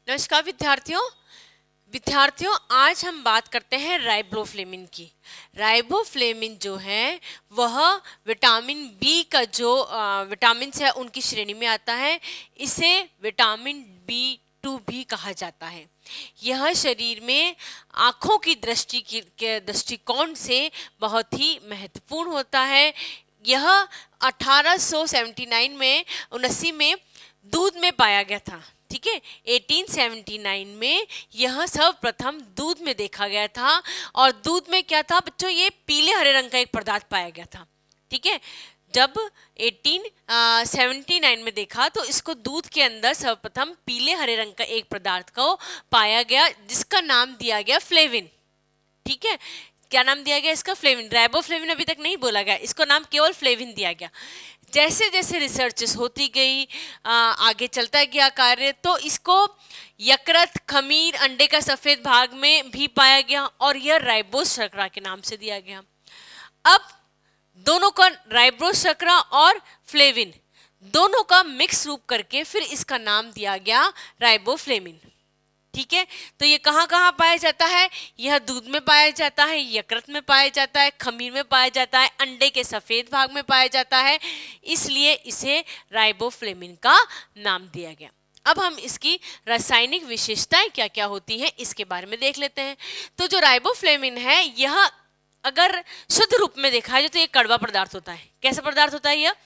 नमस्कार विद्यार्थियों आज हम बात करते हैं राइबोफ्लेविन की। राइबोफ्लेविन जो है वह विटामिन बी का जो विटामिन है उनकी श्रेणी में आता है। इसे विटामिन B2 भी कहा जाता है। यह शरीर में आँखों की दृष्टि के दृष्टिकोण से बहुत ही महत्वपूर्ण होता है। यह 1879 में 79 में दूध में पाया गया था। ठीक है, 1879 में यह सर्वप्रथम दूध में देखा गया था। और दूध में क्या था बच्चों, ये पीले हरे रंग का एक पदार्थ पाया गया था। ठीक है, जब 1879 में देखा तो इसको दूध के अंदर सर्वप्रथम पीले हरे रंग का एक पदार्थ को पाया गया, जिसका नाम दिया गया फ्लेविन। ठीक है, क्या नाम दिया गया इसका? फ्लेविन। राइबोफ्लेविन अभी तक नहीं बोला गया, इसको नाम केवल फ्लेविन दिया गया। जैसे जैसे रिसर्चेस होती गई, आगे चलता गया कार्य, तो इसको यकृत, खमीर, अंडे का सफेद भाग में भी पाया गया और यह राइबोस शर्करा के नाम से दिया गया। अब दोनों का, राइबोस शर्करा और फ्लेविन दोनों का मिक्स रूप करके फिर इसका नाम दिया गया राइबोफ्लेविन। ठीक है, तो ये कहाँ कहाँ पाया जाता है? यह दूध में पाया जाता है, यकृत में पाया जाता है, खमीर में पाया जाता है, अंडे के सफेद भाग में पाया जाता है, इसलिए इसे राइबोफ्लेविन का नाम दिया गया। अब हम इसकी रासायनिक विशेषताएं क्या क्या होती हैं इसके बारे में देख लेते हैं। तो जो राइबोफ्लेविन है, यह अगर शुद्ध रूप में देखा जाए तो ये कड़वा पदार्थ होता है। कैसा पदार्थ होता है? यह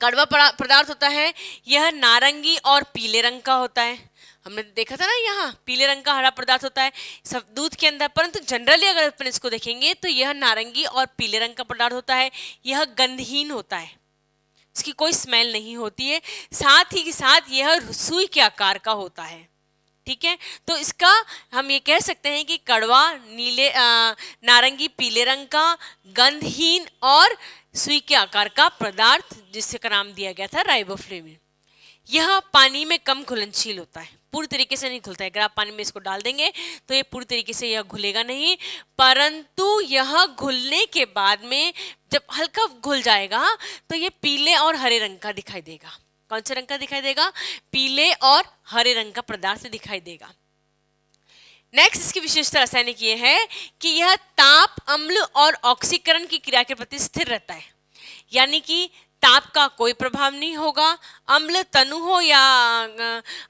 कड़वा पदार्थ होता है। यह नारंगी और पीले रंग का होता है। हमने देखा था ना, यहाँ पीले रंग का हरा पदार्थ होता है सब दूध के अंदर, परंतु जनरली अगर अपन इसको देखेंगे तो यह नारंगी और पीले रंग का पदार्थ होता है। यह गंधहीन होता है, इसकी कोई स्मेल नहीं होती है, साथ ही के साथ यह सुई के आकार का होता है। ठीक है, तो इसका हम ये कह सकते हैं कि कड़वा, नीले, नारंगी पीले रंग का, गंधहीन और सुई के आकार का पदार्थ, जिससे का नाम दिया गया था राइबोफ्लेविन। यह पानी में कम घुलनशील होता है, पूरी तरीके से नहीं घुलता है। अगर आप पानी में इसको डाल देंगे तो ये पूरी तरीके से यह घुलेगा नहीं, परंतु यह घुलने के बाद में जब हल्का घुल जाएगा तो ये पीले और हरे रंग का दिखाई देगा। कौन से रंग का दिखाई देगा? पीले और हरे रंग का पदार्थ दिखाई देगा। नेक्स्ट इसकी विशेषता रासायनिक ये है कि यह ताप, अम्ल और ऑक्सीकरण की क्रिया के प्रति स्थिर रहता है, यानी कि ताप का कोई प्रभाव नहीं होगा, अम्ल तनु हो या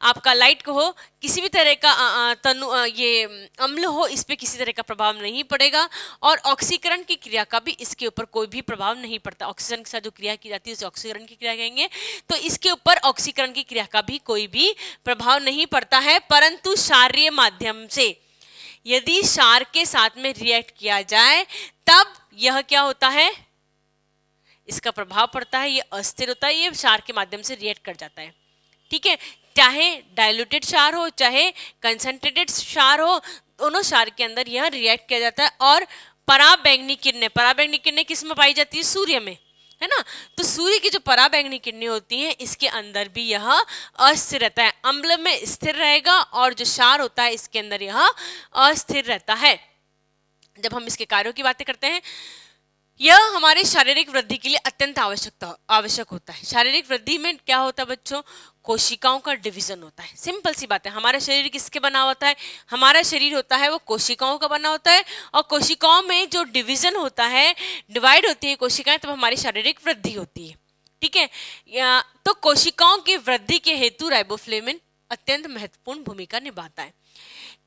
आपका लाइट को हो, किसी भी तरह का ये अम्ल हो, इस पे किसी तरह का प्रभाव नहीं पड़ेगा। और ऑक्सीकरण की क्रिया का भी इसके ऊपर कोई भी प्रभाव नहीं पड़ता। ऑक्सीजन के साथ जो क्रिया की जाती है उसे ऑक्सीकरण की क्रिया कहेंगे, तो इसके ऊपर ऑक्सीकरण की क्रिया का भी कोई भी प्रभाव नहीं पड़ता है। परंतु क्षारीय माध्यम से यदि क्षार के साथ में रिएक्ट किया जाए तब यह क्या होता है? इसका प्रभाव पड़ता है, ये अस्थिर होता है, ये क्षार के माध्यम से रिएक्ट कर जाता है। ठीक है, चाहे डाइल्यूटेड क्षार हो चाहे कंसंट्रेटेड क्षार हो, दोनों क्षार के अंदर यह रिएक्ट किया जाता है। और पराबैंगनी किरणें किस में पाई जाती है? सूर्य में, है ना। तो सूर्य की जो पराबैंगनी किरणें होती हैं इसके अंदर भी यह अस्थिर रहता है, अम्ल में स्थिर रहेगा, और जो क्षार होता है इसके अंदर यह अस्थिर रहता है। जब हम इसके कार्यों की बातें करते हैं, यह हमारे शारीरिक वृद्धि के लिए अत्यंत आवश्यक होता है। शारीरिक वृद्धि में क्या होता है बच्चों? कोशिकाओं का डिवीजन होता है। सिंपल सी बात है, हमारा शरीर किसके बना होता है? हमारा शरीर होता है वो कोशिकाओं का बना होता है, और कोशिकाओं में जो डिवीजन होता है, डिवाइड होती है कोशिकाएं, तब हमारी शारीरिक वृद्धि होती है। ठीक है, तो कोशिकाओं की वृद्धि के हेतु राइबोफ्लेविन अत्यंत महत्वपूर्ण भूमिका निभाता है।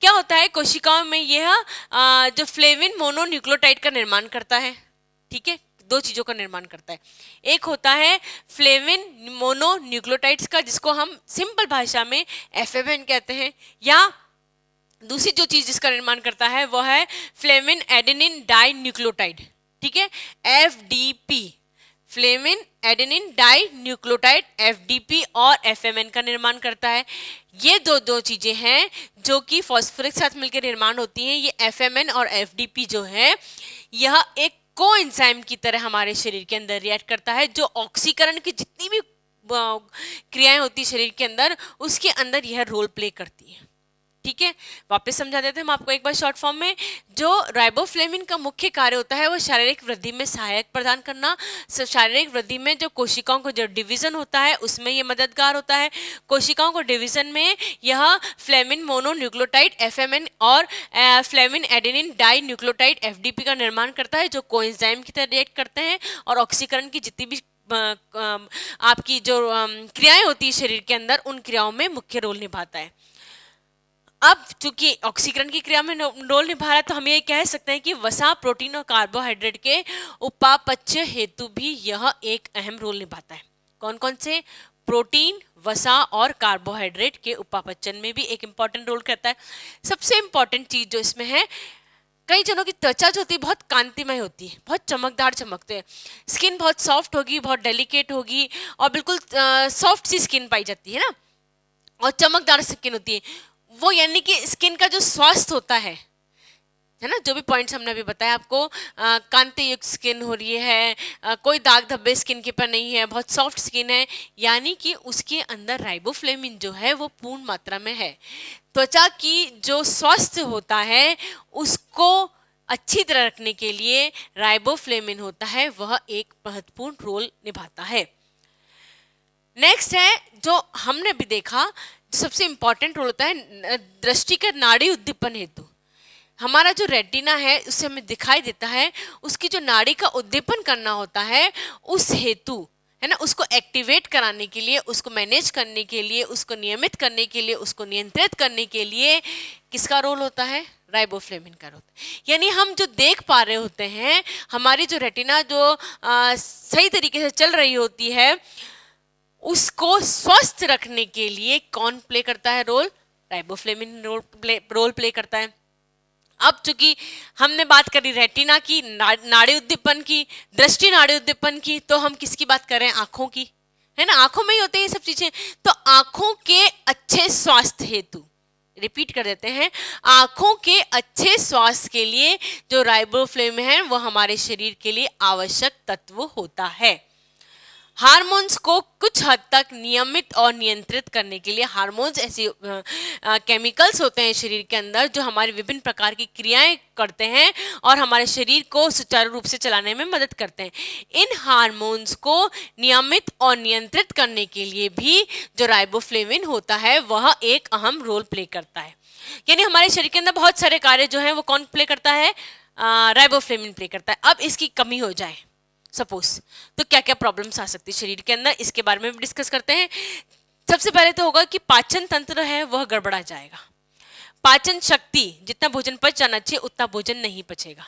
क्या होता है कोशिकाओं में? यह जो फ्लेविन मोनोन्यूक्लियोटाइड का निर्माण करता है। ठीक है, दो चीजों का निर्माण करता है। एक होता है फ्लेविन मोनोन्यूक्लियोटाइड्स का, जिसको हम सिंपल भाषा में FMN कहते हैं, या दूसरी जो चीज जिसका निर्माण करता है वो है फ्लेविन एडेनिन डाई न्यूक्लियोटाइड। ठीक है, FDP, flavin adenine di nucleotide FDP और FMN का निर्माण करता है। ये दो चीजें हैं जो कि फॉस्फोरिक साथ मिलकर निर्माण होती हैं। ये FMN और FDP जो है, यह एक कोएंजाइम की तरह हमारे शरीर के अंदर रिएक्ट करता है, जो ऑक्सीकरण की जितनी भी क्रियाएं होती है शरीर के अंदर, उसके अंदर यह रोल प्ले करती है। ठीक है, वापस समझा देते हैं हम आपको एक बार शॉर्ट फॉर्म में। जो राइबोफ्लेविन का मुख्य कार्य होता है वो शारीरिक वृद्धि में सहायक प्रदान करना। शारीरिक वृद्धि में जो कोशिकाओं को जो डिवीजन होता है उसमें ये मददगार होता है। कोशिकाओं को डिवीजन में यह फ्लेविन मोनोन्यूक्लियोटाइड FMN और flavin adenine di nucleotide FDP का निर्माण करता है, जो कोएंजाइम की तरह रिएक्ट करते हैं और ऑक्सीकरण की जितनी भी आपकी जो क्रियाएं होती है शरीर के अंदर, उन क्रियाओं में मुख्य रोल निभाता है। अब चूंकि ऑक्सीकरण की क्रिया में रोल निभा रहा है, तो हम ये कह सकते हैं कि वसा, प्रोटीन और कार्बोहाइड्रेट के उपापचय हेतु भी यह एक अहम रोल निभाता है। कौन कौन से? प्रोटीन, वसा और कार्बोहाइड्रेट के उपापचयन में भी एक इंपॉर्टेंट रोल करता है। सबसे इंपॉर्टेंट चीज जो इसमें है, कई जनों की त्वचा जो होती है बहुत कांतिमय होती है, बहुत चमकदार चमकते हैं, स्किन बहुत सॉफ्ट होगी, बहुत डेलिकेट होगी और बिल्कुल सॉफ्ट सी स्किन पाई जाती है ना, और चमकदार स्किन होती है। वो यानी कि स्किन का जो स्वास्थ्य होता है ना, जो भी पॉइंट्स हमने अभी बताया आपको, कांति युक्त स्किन हो रही है, कोई दाग धब्बे स्किन के पर नहीं है, बहुत सॉफ्ट स्किन है, यानी कि उसके अंदर राइबोफ्लेविन जो है वो पूर्ण मात्रा में है। त्वचा की जो स्वास्थ्य होता है उसको अच्छी तरह रखने के लिए राइबोफ्लेविन होता है, वह एक महत्वपूर्ण रोल निभाता है। नेक्स्ट है जो हमने भी देखा, सबसे इंपॉर्टेंट रोल होता है दृष्टि का नाड़ी उद्दीपन हेतु। हमारा जो रेटिना है उससे हमें दिखाई देता है, उसकी जो नाड़ी का उद्दीपन करना होता है उस हेतु, है ना, उसको एक्टिवेट कराने के लिए, उसको मैनेज करने के लिए, उसको नियमित करने के लिए, उसको नियंत्रित करने के लिए किसका रोल होता है? राइबोफ्लेविन का रोल। यानी हम जो देख पा रहे होते हैं, हमारी जो रेटिना जो सही तरीके से चल रही होती है, उसको स्वस्थ रखने के लिए कौन प्ले करता है रोल? राइबोफ्लेविन रोल प्ले करता है। अब चूंकि हमने बात करी रेटिना की, नाड़ी उद्दीपन की, दृष्टि नाड़ी उद्दीपन की, तो हम किसकी बात कर रहे हैं? आंखों की, है ना, आंखों में ही होते हैं ये सब चीजें। तो आंखों के अच्छे स्वास्थ्य हेतु, रिपीट कर देते हैं, आंखों के अच्छे स्वास्थ्य के लिए जो राइबोफ्लेविन है वो हमारे शरीर के लिए आवश्यक तत्व होता है। हार्मोन्स को कुछ हद तक नियमित और नियंत्रित करने के लिए, हार्मोन्स ऐसे केमिकल्स होते हैं शरीर के अंदर जो हमारी विभिन्न प्रकार की क्रियाएं करते हैं और हमारे शरीर को सुचारू रूप से चलाने में मदद करते हैं। इन हार्मोन्स को नियमित और नियंत्रित करने के लिए भी जो राइबोफ्लेविन होता है वह एक अहम रोल प्ले करता है। यानी हमारे शरीर के अंदर बहुत सारे कार्य जो हैं वो कौन प्ले करता है? राइबोफ्लेविन प्ले करता है। अब इसकी कमी हो जाए सपोज, तो क्या क्या प्रॉब्लम्स आ सकती है शरीर के अंदर, इसके बारे में भी डिस्कस करते हैं। सबसे पहले तो होगा कि पाचन तंत्र है वह गड़बड़ा जाएगा। पाचन शक्ति, जितना भोजन पच जाना चाहिए उतना भोजन नहीं पचेगा,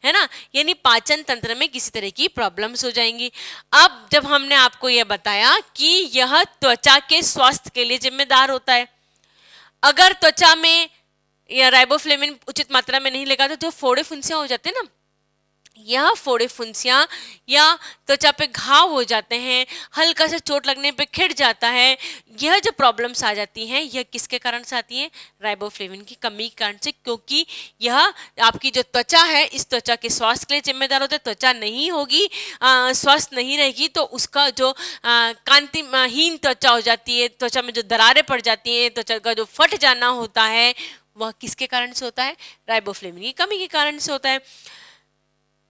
है ना, यानी पाचन तंत्र में किसी तरह की प्रॉब्लम्स हो जाएंगी। अब जब हमने आपको यह बताया कि यह त्वचा के स्वास्थ्य के लिए जिम्मेदार होता है, अगर त्वचा में या राइबोफ्लेविन उचित मात्रा में नहीं लगा तो जो फोड़े फुंसियां हो जाते हैं ना, यह फोड़े फुंसियां या त्वचा पे घाव हो जाते हैं, हल्का सा चोट लगने पे खिड़ जाता है, यह जो प्रॉब्लम्स आ जाती हैं यह किसके कारण से आती हैं? राइबोफ्लेविन की कमी के कारण से, क्योंकि यह आपकी जो त्वचा है इस त्वचा के स्वास्थ्य के लिए जिम्मेदार होता है। त्वचा नहीं होगी, स्वस्थ नहीं रहेगी तो उसका जो कांतिहीन त्वचा हो जाती है, त्वचा में जो दरारें पड़ जाती हैं, त्वचा का जो फट जाना होता है वह किसके कारण से होता है? राइबोफ्लेविन की कमी के कारण से होता है।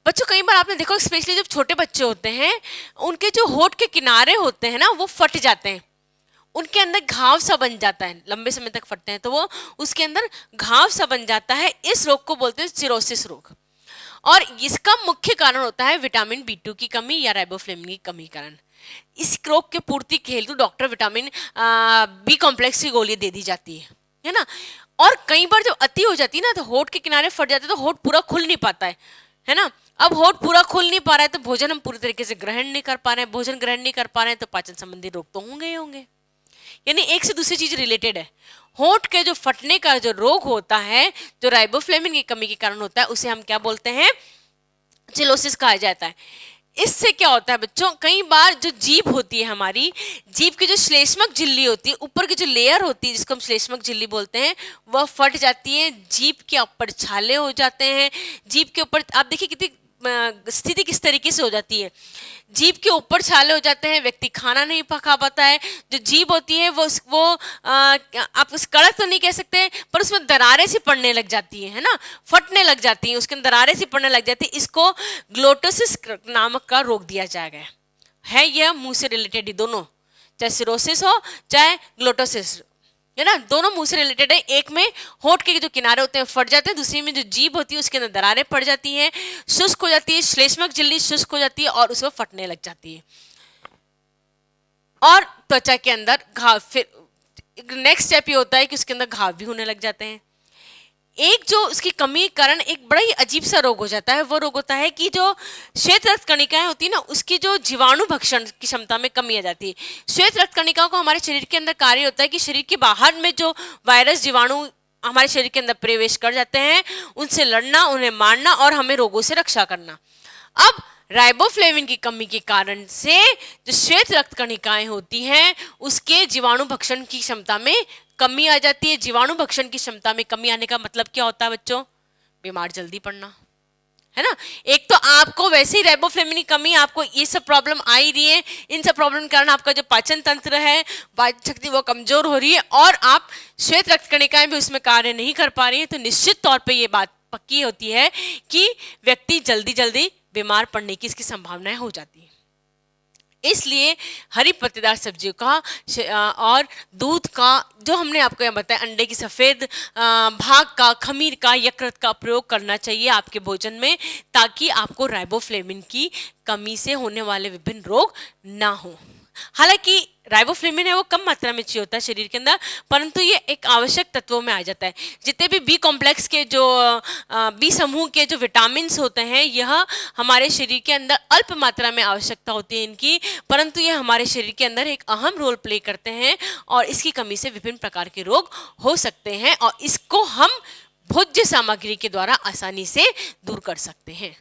बच्चों कई बार आपने देखो, स्पेशली जब छोटे बच्चे होते हैं उनके जो होठ के किनारे होते हैं ना वो फट जाते हैं, उनके अंदर घाव सा बन जाता है, लंबे समय तक फटते हैं तो वो उसके अंदर घाव सा बन जाता है। इस रोग को बोलते हैं सिरोसिस रोग, और इसका मुख्य कारण होता है विटामिन B2 की कमी या राइबोफ्लेविन की कमी कारण। इस रोग के पूर्ति के हेतु डॉक्टर विटामिन B कॉम्प्लेक्स की गोली दे दी जाती है ना। और कई बार जब अति हो जाती है ना तो होठ के किनारे फट जाते हैं तो होठ पूरा खुल नहीं पाता है ना। अब होठ पूरा खुल नहीं पा रहा है तो भोजन हम पूरी तरीके से ग्रहण नहीं कर पा रहे हैं, भोजन ग्रहण नहीं कर पा रहे हैं तो पाचन संबंधी रोग तो होंगे ही होंगे। यानी एक से दूसरी चीज रिलेटेड है। होठ के जो फटने का जो रोग होता है जो राइबोफ्लेविन की कमी के कारण होता है उसे हम क्या बोलते हैं? चिलोसिस कहा जाता है। इससे क्या होता है बच्चों, कई बार जो जीभ होती है हमारी, जीभ की जो श्लेष्मक झिल्ली होती है, ऊपर की जो लेयर होती है जिसको हम श्लेष्मक झिल्ली बोलते हैं, वह फट जाती है, जीभ के ऊपर छाले हो जाते हैं। जीभ के ऊपर आप देखिए कितनी स्थिति किस तरीके से हो जाती है, जीभ के ऊपर छाले हो जाते हैं, व्यक्ति खाना नहीं खा पाता है, जो जीभ होती है वो आप उस कड़क तो नहीं कह सकते, पर उसमें दरारें सी पड़ने लग जाती है ना, फटने लग जाती है, उसके अंदर दरारें सी पड़ने लग जाती है। इसको ग्लोटोसिस नामक का रोग दिया जाएगा। है यह मुंह से रिलेटेड ही दोनों, चाहे सिरोसिस हो चाहे ग्लोटोसिस, है ना, दोनों मुंह से रिलेटेड है। एक में होठ के जो किनारे होते हैं फट जाते हैं, दूसरी में जो जीभ होती है उसके अंदर दरारें पड़ जाती हैं, शुष्क हो जाती है, श्लेष्मक झिल्ली शुष्क हो जाती है और उसमें फटने लग जाती है, और त्वचा के अंदर घाव। फिर नेक्स्ट स्टेप ये होता है कि उसके अंदर घाव भी होने लग जाते हैं। एक जो उसकी कमी के कारण एक बड़ा ही अजीब सा रोग हो जाता है, वो रोग होता है कि जो श्वेत रक्त कणिकाएं होती है ना, उसकी जो जीवाणु भक्षण की क्षमता में कमी आ जाती है। श्वेत रक्त कणिकाओं को हमारे शरीर के अंदर कार्य होता है कि शरीर के बाहर में जो वायरस जीवाणु हमारे शरीर के अंदर प्रवेश कर जाते हैं, उनसे लड़ना, उन्हें मारना और हमें रोगों से रक्षा करना। अब राइबोफ्लेविन की कमी के कारण से जो श्वेत रक्त कणिकाएं होती हैं उसके जीवाणु भक्षण की क्षमता में कमी आ जाती है। जीवाणु भक्षण की क्षमता में कमी आने का मतलब क्या होता है बच्चों? बीमार जल्दी पड़ना, है ना। एक तो आपको वैसे ही राइबोफ्लेविन की कमी, आपको ये सब प्रॉब्लम आ ही रही है, इन सब प्रॉब्लम के कारण आपका जो पाचन तंत्र है, पाचन शक्ति वो कमजोर हो रही है, और आप श्वेत रक्त कणिकाएं भी उसमें कार्य नहीं कर पा रही है, तो निश्चित तौर पर यह बात पक्की होती है कि व्यक्ति जल्दी जल्दी बीमार पड़ने की इसकी संभावनाएं हो जाती है। इसलिए हरी पत्तेदार सब्जियों का और दूध का, जो हमने आपको यहाँ बताया, अंडे की सफ़ेद भाग का, खमीर का, यकृत का प्रयोग करना चाहिए आपके भोजन में, ताकि आपको राइबोफ्लेविन की कमी से होने वाले विभिन्न रोग ना हो। हालांकि राइबोफ्लेविन है वो कम मात्रा में चाहिए होता है शरीर के अंदर, परंतु ये एक आवश्यक तत्वों में आ जाता है। जितने भी बी कॉम्प्लेक्स के जो बी समूह के जो विटामिन होते हैं, यह हमारे शरीर के अंदर अल्प मात्रा में आवश्यकता होती है इनकी, परंतु ये हमारे शरीर के अंदर एक अहम रोल प्ले करते हैं और इसकी कमी से विभिन्न प्रकार के रोग हो सकते हैं, और इसको हम भोज्य सामग्री के द्वारा आसानी से दूर कर सकते हैं।